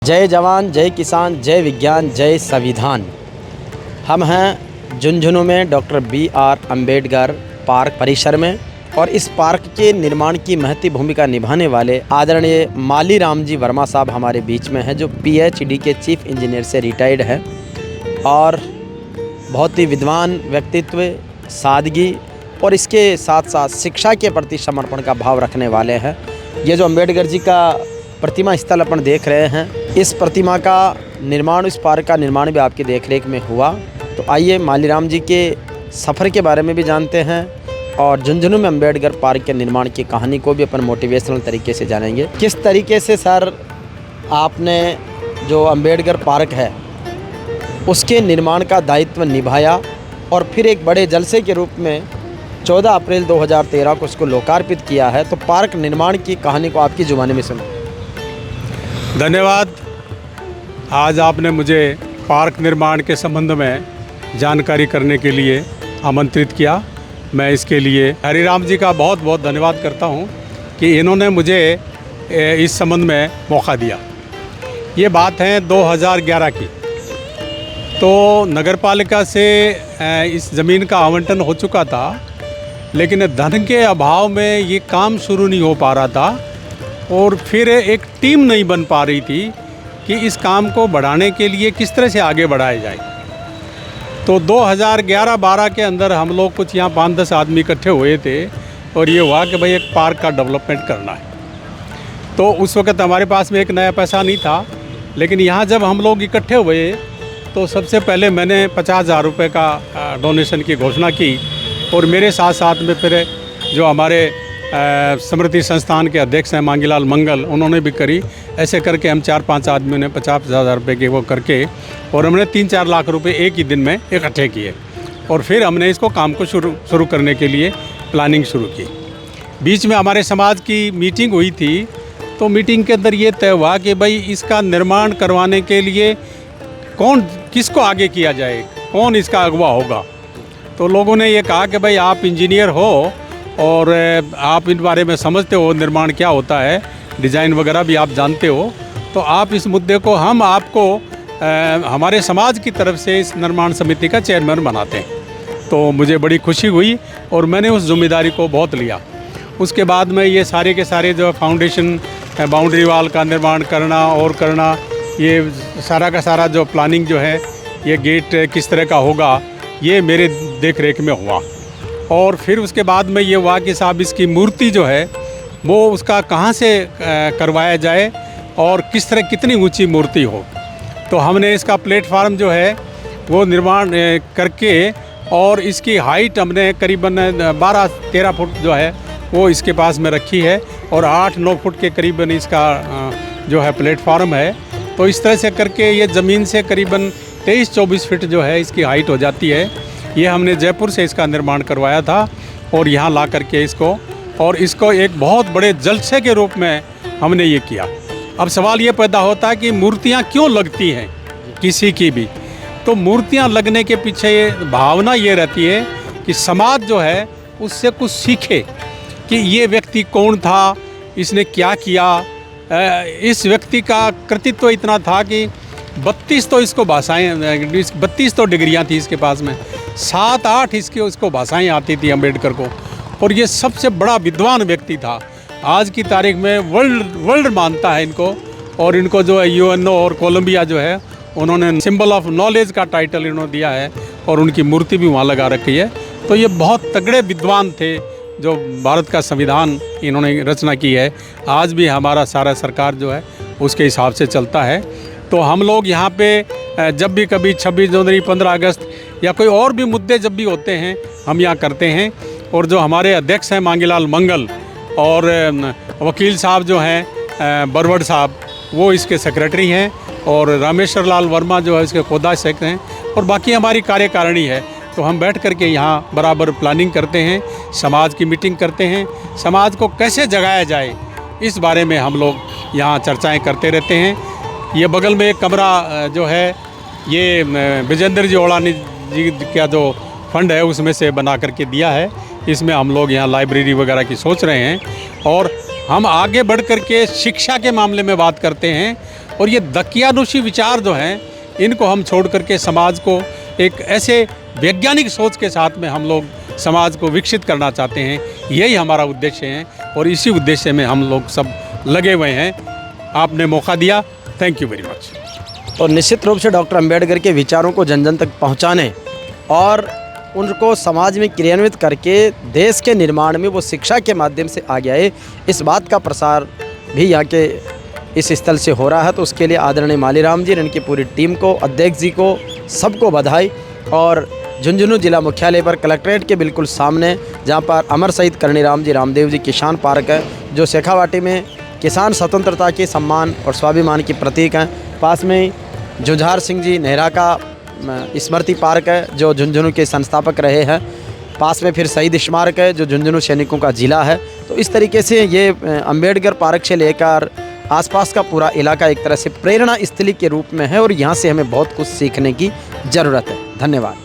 जय जवान, जय किसान, जय विज्ञान, जय संविधान। हम हैं झुंझुनू में डॉक्टर बी.आर. अम्बेडकर पार्क परिसर में और इस पार्क के निर्माण की महती भूमिका निभाने वाले आदरणीय मालीराम जी वर्मा साहब हमारे बीच में हैं, जो पीएचडी के चीफ इंजीनियर से रिटायर्ड है और बहुत ही विद्वान व्यक्तित्व, सादगी और इसके साथ साथ शिक्षा के प्रति समर्पण का भाव रखने वाले हैं। ये जो अम्बेडकर जी का प्रतिमा स्थल अपन देख रहे हैं, इस प्रतिमा का निर्माण, इस पार्क का निर्माण भी आपकी देखरेख में हुआ। तो आइए मालीराम जी के सफ़र के बारे में भी जानते हैं और झुंझुनू में अम्बेडकर पार्क के निर्माण की कहानी को भी अपन मोटिवेशनल तरीके से जानेंगे। किस तरीके से सर आपने जो अम्बेडकर पार्क है उसके निर्माण का दायित्व निभाया और फिर एक बड़े जलसे के रूप में 14 अप्रैल 2013 को उसको लोकार्पित किया है। तो पार्क निर्माण की कहानी को आपकी जुबानी में सुनो। धन्यवाद। आज आपने मुझे पार्क निर्माण के संबंध में जानकारी करने के लिए आमंत्रित किया। मैं इसके लिए हरिराम जी का बहुत बहुत धन्यवाद करता हूं कि इन्होंने मुझे इस संबंध में मौका दिया। ये बात है 2011 की। तो नगरपालिका से इस ज़मीन का आवंटन हो चुका था, लेकिन धन के अभाव में ये काम शुरू नहीं हो पा रहा था और फिर एक टीम नहीं बन पा रही थी कि इस काम को बढ़ाने के लिए किस तरह से आगे बढ़ाया जाए। तो 2011-12 के अंदर हम लोग कुछ यहाँ 5-10 आदमी इकट्ठे हुए थे और ये हुआ कि भाई एक पार्क का डेवलपमेंट करना है। तो उस वक्त हमारे पास में एक नया पैसा नहीं था, लेकिन यहाँ जब हम लोग इकट्ठे हुए तो सबसे पहले मैंने 50,000 रुपये का डोनेशन की घोषणा की और मेरे साथ साथ में फिर जो हमारे स्मृति संस्थान के अध्यक्ष हैं मांगीलाल मंगल, उन्होंने भी करी। ऐसे करके हम 4-5 आदमियों ने 50,000 रुपये के वो करके और हमने 3-4 लाख रुपए एक ही दिन में इकट्ठे किए और फिर हमने इसको काम को शुरू करने के लिए प्लानिंग शुरू की। बीच में हमारे समाज की मीटिंग हुई थी, तो मीटिंग के अंदर ये तय हुआ कि भाई इसका निर्माण करवाने के लिए किसको आगे किया जाए, कौन इसका अगवा होगा। तो लोगों ने ये कहा कि भाई आप इंजीनियर हो और आप इन बारे में समझते हो, निर्माण क्या होता है, डिज़ाइन वगैरह भी आप जानते हो, तो आप इस मुद्दे को हम आपको हमारे समाज की तरफ से इस निर्माण समिति का चेयरमैन बनाते हैं। तो मुझे बड़ी खुशी हुई और मैंने उस जिम्मेदारी को बहुत लिया। उसके बाद में ये सारे के सारे जो फाउंडेशन, बाउंड्री वाल का निर्माण करना और करना, ये सारा का सारा जो प्लानिंग जो है, ये गेट किस तरह का होगा, ये मेरे देख रेख में हुआ। और फिर उसके बाद में ये हुआ कि साहब इसकी मूर्ति जो है वो उसका कहाँ से करवाया जाए और किस तरह कितनी ऊंची मूर्ति हो। तो हमने इसका प्लेटफार्म जो है वो निर्माण करके और इसकी हाइट हमने करीबन 12-13 फुट जो है वो इसके पास में रखी है और 8-9 फुट के करीबन इसका जो है प्लेटफार्म है। तो इस तरह से करके ये ज़मीन से करीबन 23-24 फीट जो है इसकी हाइट हो जाती है। ये हमने जयपुर से इसका निर्माण करवाया था और यहाँ ला करके इसको एक बहुत बड़े जलसे के रूप में हमने ये किया। अब सवाल ये पैदा होता है कि मूर्तियाँ क्यों लगती हैं किसी की भी। तो मूर्तियाँ लगने के पीछे भावना ये रहती है कि समाज जो है उससे कुछ सीखे कि ये व्यक्ति कौन था, इसने क्या किया। इस व्यक्ति का कृतित्व इतना था कि 32 तो इसको भाषाएँ, 32 तो डिग्रियाँ थी इसके पास में, 7-8 उसको भाषाएँ आती थी अम्बेडकर को, और ये सबसे बड़ा विद्वान व्यक्ति था। आज की तारीख में वर्ल्ड मानता है इनको, और इनको जो है यूएनओ और कोलंबिया जो है उन्होंने सिंबल ऑफ नॉलेज का टाइटल इन्होंने दिया है और उनकी मूर्ति भी वहाँ लगा रखी है। तो ये बहुत तगड़े विद्वान थे जो भारत का संविधान इन्होंने रचना की है। आज भी हमारा सारा सरकार जो है उसके हिसाब से चलता है। तो हम लोग यहाँ पे जब भी कभी 26 जनवरी, 15 अगस्त या कोई और भी मुद्दे जब भी होते हैं हम यहाँ करते हैं। और जो हमारे अध्यक्ष हैं मांगीलाल मंगल और वकील साहब जो हैं बरवड़ साहब, वो इसके सेक्रेटरी हैं और रामेश्वर लाल वर्मा जो है इसके कोषाध्यक्ष हैं और बाकी हमारी कार्यकारिणी है। तो हम बैठ करके यहाँ बराबर प्लानिंग करते हैं, समाज की मीटिंग करते हैं, समाज को कैसे जगाया जाए इस बारे में हम लोग यहाँ चर्चाएँ करते रहते हैं। ये बगल में एक कमरा जो है ये विजेंद्र जी ओड़ानी जी का जो फंड है उसमें से बना करके दिया है। इसमें हम लोग यहाँ लाइब्रेरी वगैरह की सोच रहे हैं और हम आगे बढ़ कर के शिक्षा के मामले में बात करते हैं और ये दकियानुशी विचार जो हैं इनको हम छोड़ करके समाज को एक ऐसे वैज्ञानिक सोच के साथ में हम लोग समाज को विकसित करना चाहते हैं। यही हमारा उद्देश्य है और इसी उद्देश्य में हम लोग सब लगे हुए हैं। आपने मौका दिया, थैंक यू वेरी मच। और निश्चित रूप से डॉक्टर अंबेडकर के विचारों को जन जन तक पहुंचाने और उनको समाज में क्रियान्वित करके देश के निर्माण में वो शिक्षा के माध्यम से आगे आए, इस बात का प्रसार भी यहाँ के इस स्थल से हो रहा है। तो उसके लिए आदरणीय मालीराम जी और इनकी पूरी टीम को, अध्यक्ष जी को, सबको बधाई। और झुंझुनू जिला मुख्यालय पर कलेक्ट्रेट के बिल्कुल सामने जहाँ पर अमर शहीद करनीराम जी रामदेव जी किसान पार्क है, जो शेखावाटी में किसान स्वतंत्रता के सम्मान और स्वाभिमान की प्रतीक हैं। पास में जुझार सिंह जी नेहरा का स्मृति पार्क है, जो झुंझुनू के संस्थापक रहे हैं। पास में फिर शहीद स्मारक है, जो झुंझुनू सैनिकों का ज़िला है। तो इस तरीके से ये अंबेडकर पार्क से लेकर आसपास का पूरा इलाका एक तरह से प्रेरणा स्थली के रूप में है और यहाँ से हमें बहुत कुछ सीखने की ज़रूरत है। धन्यवाद।